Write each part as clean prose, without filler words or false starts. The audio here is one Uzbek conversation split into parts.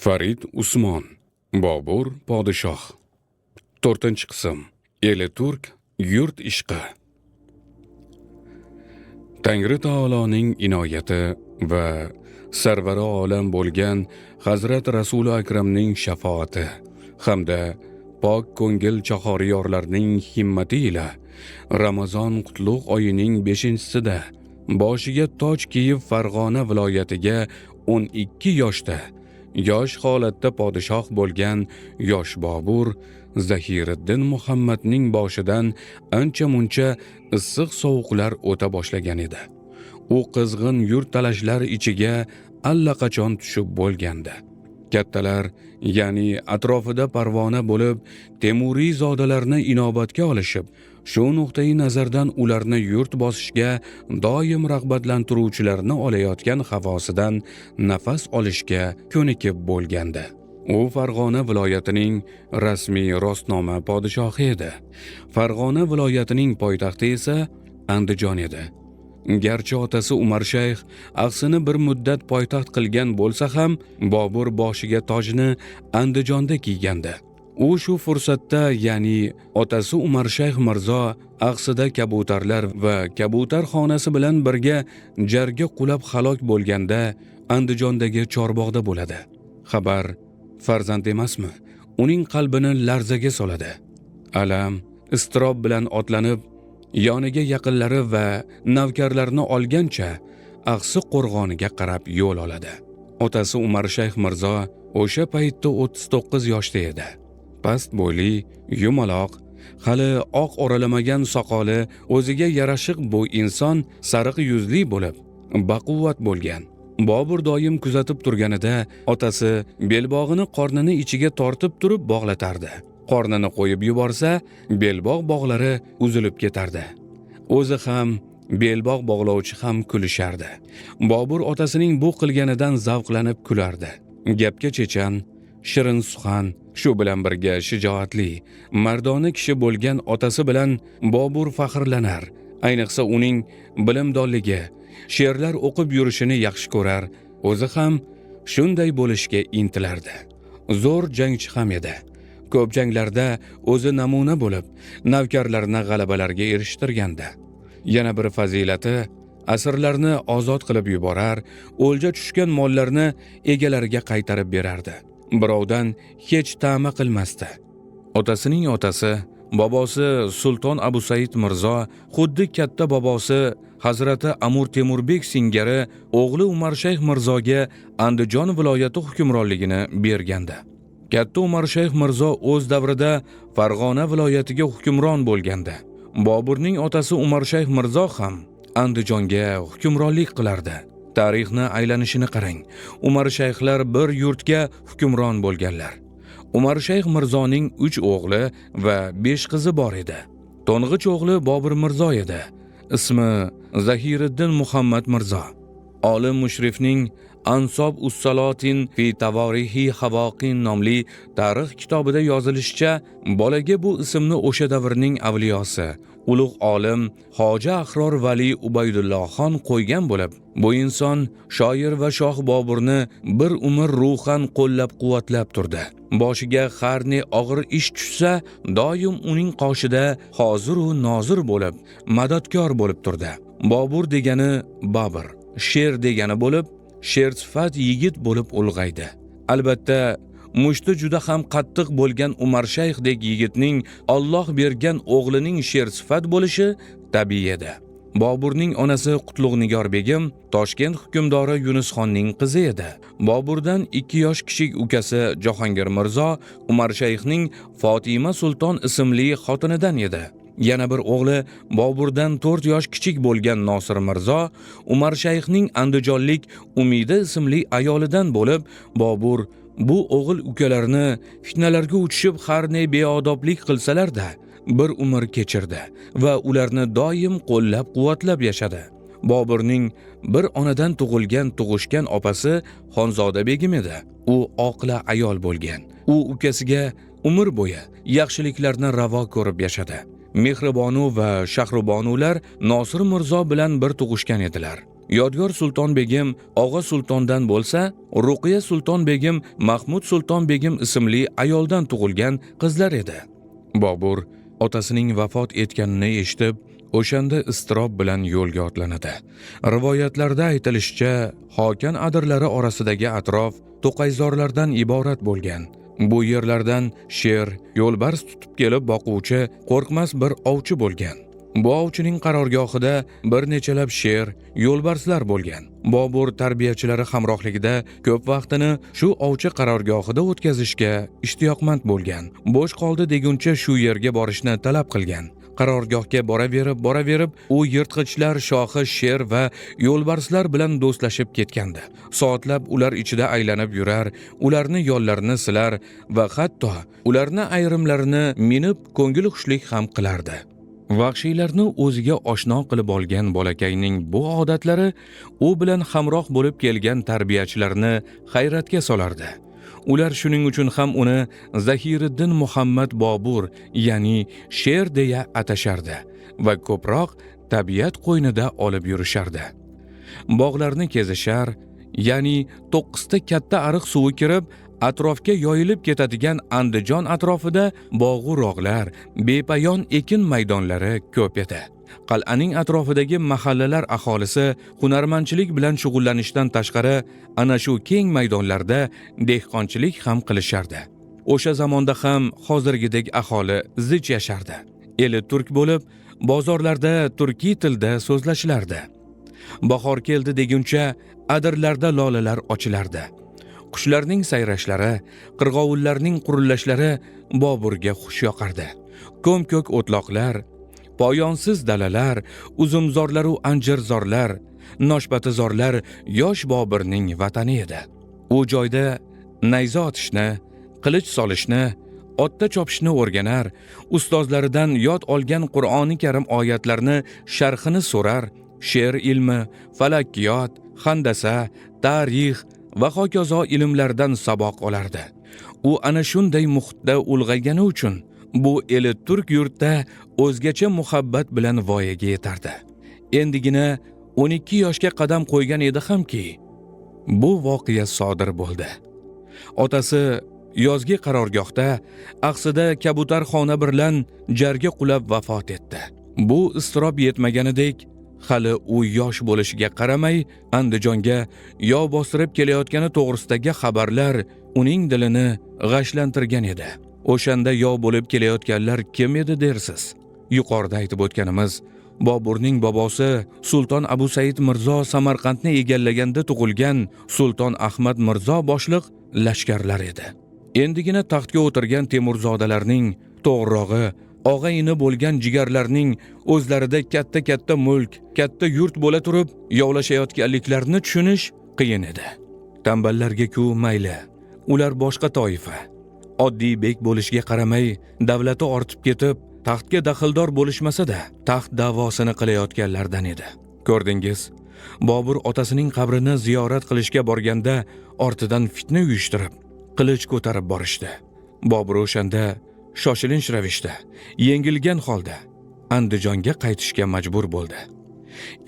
Farid Usmon, Bobur podshoh. 4-qism. Eli turk, yurt ishqi. Tangri taoloning inoyati va sarvari olam bo'lgan Hazrat Rasuli akramning shafoati hamda pok ko'ngil chahoriyorlarning himmati ila Ramazon qutlug' oyining 5-sida boshiga toj kiyib Farg'ona viloyatiga 12 yoshda yosh holatda podshoh bo'lgan yosh Bobur Zahiriddin Muhammadning boshidan ancha muncha issiq sovuqlar o'ta boshlagan edi. U qizg'in yurt talashlar ichiga allaqachon tushib bo'lgandi. Kattalar, ya'ni atrofida parvona bo'lib, Temuriy zodalarni inobatga olishib, shu nuqtai nazardan ularni yurt bosishga doim rag'batlantiruvchilarni olayotgan havosidan nafas olishga ko'nikib bo'lgandi. U Farg'ona viloyatining rasmiy rostnoma podshohi edi. Farg'ona viloyatining poytaxti esa Andijon edi. Garchi otasi Umar Shayx axsini bir muddat poytaxt qilgan bo'lsa ham, Bobur boshiga tojni Andijonda kiygandi. U shu fursatda, ya'ni otasi Umar Shayx Mirzo axsida kabutarlar va kabutar xonasi bilan birga jarga qulab halok bo'lganda Andijondagi chorbog'da bo'ladi. Xabar farzand emasmi? Uning qalbini larzaga soladi. Alam, iztirob bilan otlanib yoniga yaqinlari va navkarlarni olgancha Aqsi qo'rg'oniga qarab yo'l oladi. Otasi Umar Shayx Mirzo o'sha paytda 39 yoshda edi. Past bo'yli, yumaloq, hali oq oralamagan soqoli, o'ziga yarashiq bu inson sariq yuzli bo'lib, baquvvat bo'lgan. Bobur doim kuzatib turganida otasi belbog'ini qornini ichiga tortib turib bog'latardi. Qornini qo'yib yuborsa, belbog' bog'lari uzilib ketardi. O'zi ham, belbog' bog'lovchi ham kulishardi. Bobur otasining bu qilganidan zavqlanib kulardi. Gapga chechan, shirin suxan, shu bilan birga shijoatli, mardona kishi bo'lgan otasi bilan Bobur faxrlanar. Ayniqsa uning bilimdonligi, she'rlar o'qib yurishini yaxshi ko'rar. O'zi ham shunday bo'lishga intilardi. Zo'r jangchi ham edi. Ko'p janglarda o'zi namuna bo'lib, navkarlarni g'alabalarga erishtirgandi. Yana bir fazilati, asirlarni ozod qilib yuborar, o'lja tushgan mollarni egalariga qaytarib berardi. Birovdan hech ta'ma qilmasdi. Otasining otasi, bobosi Sulton Abu Said Mirzo, xuddi katta bobosi Hazrati Amir Temurbek singari o'g'li Umar Shayx Mirzoga Andijon viloyati hukmronligini bergandi. Katta Umar Shayx Mirzo o'z davrida Farg'ona viloyatiga hukmron bo'lgandi. Boburning otasi Umar Shayx Mirzo ham Andijonga hukmronlik qilardi. Tarixni aylanishini qarang. Umar Shayxlar bir yurtga hukmron bo'lganlar. Umar Shayx Mirzoning 3 o'g'li va 5 qizi bor edi. To'ng'ich o'g'li Bobur Mirzo edi. Ismi Zahiriddin Muhammad Mirzo. Olim mushrifning Ansob Ussalotin fi Tavarihi Havoqin nomli tarix kitobida yozilishicha, bolaga bu ismni o'sha davrning avliyosi, ulug' olim Hoji Ahror Vali Ubaydullohxon qo'ygan bo'lib, bu inson shoir va shoh Boburni bir umr ruhan qo'llab-quvvatlab turdi. Boshiga har ne og'ir ish tushsa, doim uning qoshida hozir u nozir bo'lib, madadkor bo'lib turdi. Bobur degani Babur, sher degani bo'lib, sher sifat yigit bo'lib ulg'aydi. Albatta, mushti juda ham qattiq bo'lgan Umar Shayxdek yigitning Alloh bergan o'g'lining sher sifat bo'lishi tabiiy edi. Boburning onasi Qutlug'nigor begim Toshkent hukmdori Yunusxonning qizi edi. Boburdan 2 yosh kichik ukasi Jahongir Mirzo Umar Shayxning Fatima Sulton ismli xotinidan edi. Yana bir o'g'li Boburdan 4 yosh kichik bo'lgan Nosir Mirzo Umar Shayxning andijonlik Umida ismli ayolidan bo'lib, Bobur bu o'g'il ukalarni fitnalarga uchishib har ne beodoblik qilsalar-da bir umr kechirdi va ularni doim qo'llab-quvvatlab yashadi. Boburning bir onadan tug'ishgan opasi Xonzoda begim edi. U oqila ayol bo'lgan. U ukasiga umr bo'yi yaxshiliklarni ravo ko'rib yashadi. Mehribonu va Shahrubonular Nosir Mirzo bilan bir tug'ishgan edilar. Yodgor Sulton begim Og'a sultondan bo'lsa, Ruqiya Sulton begim Mahmud Sulton begim ismli ayoldan tug'ilgan qizlar edi. Bobur otasining vafot etganini eshitib, o'shanda iztirob bilan yo'lga otlanadi. Rivoyatlarda aytilishicha, Xokan adirlari orasidagi atrof to'qayzorlardan iborat bo'lgan. Bu yerlardan sher, yo'lbars tutib kelib boquvchi qo'rqmas bir ovchi bo'lgan. Bu ovchining qarorgohida bir nechalab sher, yo'lbarslar bo'lgan. Bobur tarbiyachilari hamrohligida ko'p vaqtini shu ovchi qarorgohida o'tkazishga ishtiyoqmand bo'lgan. Bo'sh qoldi deguncha shu yerga borishni talab qilgan. Qarorgohga boraverib, u yirtqichlar shohi sher va yo'lbarslar bilan do'stlashib ketgandi. Soatlab ular ichida aylanib yurar, ularni yollarini silar va hatto ularni ayrimlarini minib ko'ngil xushlik ham qilardi. Vahshiylarni o'ziga oshno qilib olgan bolakayning bu odatlari u bilan hamroh bo'lib kelgan tarbiyachilarni hayratga solardi. Ular shuning uchun ham uni Zahiriddin Muhammad Bobur, ya'ni sher deya atashardi va ko'proq tabiat qo'ynida olib yurishardi. Bog'larni kezishar, ya'ni 9 ta katta ariq suvi kirib atrofga yoyilib ketadigan Andijon atrofida bog'u-rog'lar, bepayon ekin maydonlari ko'p edi. Qal'aning atrofidagi mahallalar aholisi hunarmandchilik bilan shug'ullanishdan tashqari ana shu keng maydonlarda dehqonchilik ham qilishardi. O'sha zamonda ham hozirgidek aholi zich yashardi. Eli turk bo'lib, bozorlarda turkiy tilda so'zlashilardi. Bahor keldi deguncha adirlarda lolalar ochilardi. Qushlarning sayrashlari, qirg'ovullarning qurillashlari Boburga xush yoqardi. Ko'm-ko'k o'tloqlar, poyonsiz dalalar, uzumzorlar va anjirzorlar, noshbatizorlar yosh Boburning vatani edi. U joyda nayza otishni, qilich solishni, otda chopishni o'rganar, ustozlaridan yod olgan Qur'oni Karim oyatlarini sharhini so'rar, she'r ilmi, falakiyot, handasa, tarix va hokazo ilmlardan saboq olardi. U ana shunday muhitda ulg'aygani uchun bu eli turk yurtda o'zgacha muhabbat bilan voyaga yetardi. Endigina 12 yoshga qadam qo'ygan edi hamki, bu voqea sodir bo'ldi. Otasi yozgi qarorgohda axsida kabutarxona bilan jarga qulab vafot etdi. Bu iztirob yetmaganidek, hali u yosh bo'lishiga qaramay, Andijonga yov bostirib kelayotgani to'g'risidagi xabarlar uning dilini g'ashlantirgan edi. O'shanda yov bo'lib kelayotganlar kim edi dersiz? Yuqorida aytib o'tganimiz, Boburning bobosi Sulton Abu Said Mirzo Samarqandni egallaganda tug'ilgan Sulton Ahmad Mirzo boshliq lashkarlar edi. Endigina taxtga o'tirgan Temurzodalarning, to'g'rirog'i og'a-ini bo'lgan jigarlarning o'zlarida katta mulk, katta yurt bo'la turib yovlashayotganliklarini tushunish qiyin edi. Tamballarga-ku mayli, ular boshqa toifa. Oddiy bek bo'lishiga qaramay, davlati ortib ketib, taxtga daxldor bo'lishmasa-da, taxt da'vosini qilayotganlardan edi. Ko'rdingiz, Bobur otasining qabrini ziyorat qilishga borganda ortidan fitna uyushtirib, qilich ko'tarib borishdi. Bobur o'shanda shoshilinch ravishda, yengilgan holda Andijonga qaytishga majbur bo'ldi.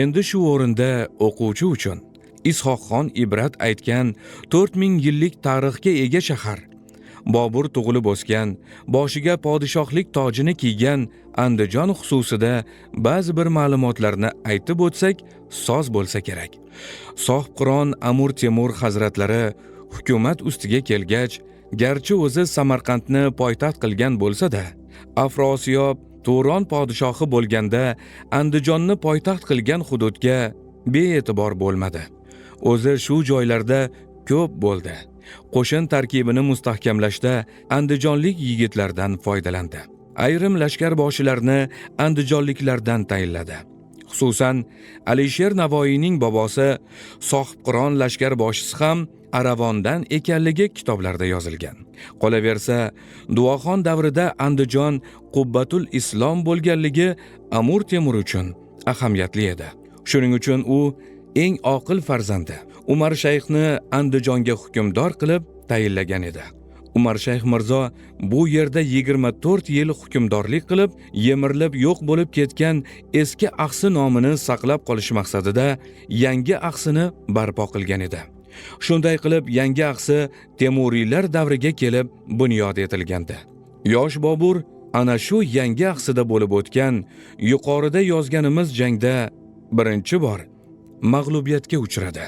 Endi shu o'rinda o'quvchi uchun Ishoqxon Ibrat aytgan 4000 yillik tarixga ega shahar, Bobur tug'ilib o'sgan, boshiga podshohlik tojini kiygan Andijon xususida ba'zi bir ma'lumotlarni aytib o'tsak soz bo'lsa kerak. Sohibqiron Amir Temur hazratlari hukumat ustiga kelgach, garchi o'zi Samarqandni poytaxt qilgan bo'lsa-da, Afrosiyob Turon podshohi bo'lganda Andijonni poytaxt qilgan hududga bee'tibor bo'lmadi. O'zi shu joylarda ko'p bo'ldi. Qo'shin tarkibini mustahkamlashda andijonlik yigitlardan foydalandi. Ayrim lashkarboshilarni andijonliklardan tayinladi. Xususan, Alisher Navoiyning bobosi Sohibqiron lashkarboshisi ham Aravondan ekanligi kitoblarda yozilgan. Qolaversa, Duoxon davrida Andijon Qubbatul Islom bo'lganligi Amir Temur uchun ahamiyatli edi. Shuning uchun u eng oqil farzandi Umar shayxni Andijonga hukmdor qilib tayinlagan edi. Umarshayx Mirzo bu yerda 24 yil hukmdorlik qilib, yemirilib yo'q bo'lib ketgan eski Axsi nomini saqlab qolish maqsadida yangi Axsini barpo qilgan edi. Shunday qilib, yangi Axsi Temuriylar davriga kelib bunyod etilgandi. Yosh Bobur ana shu yangi Axsida bo'lib o'tgan yuqorida yozganimiz jangda birinchi bor mag'lubiyatga uchradi.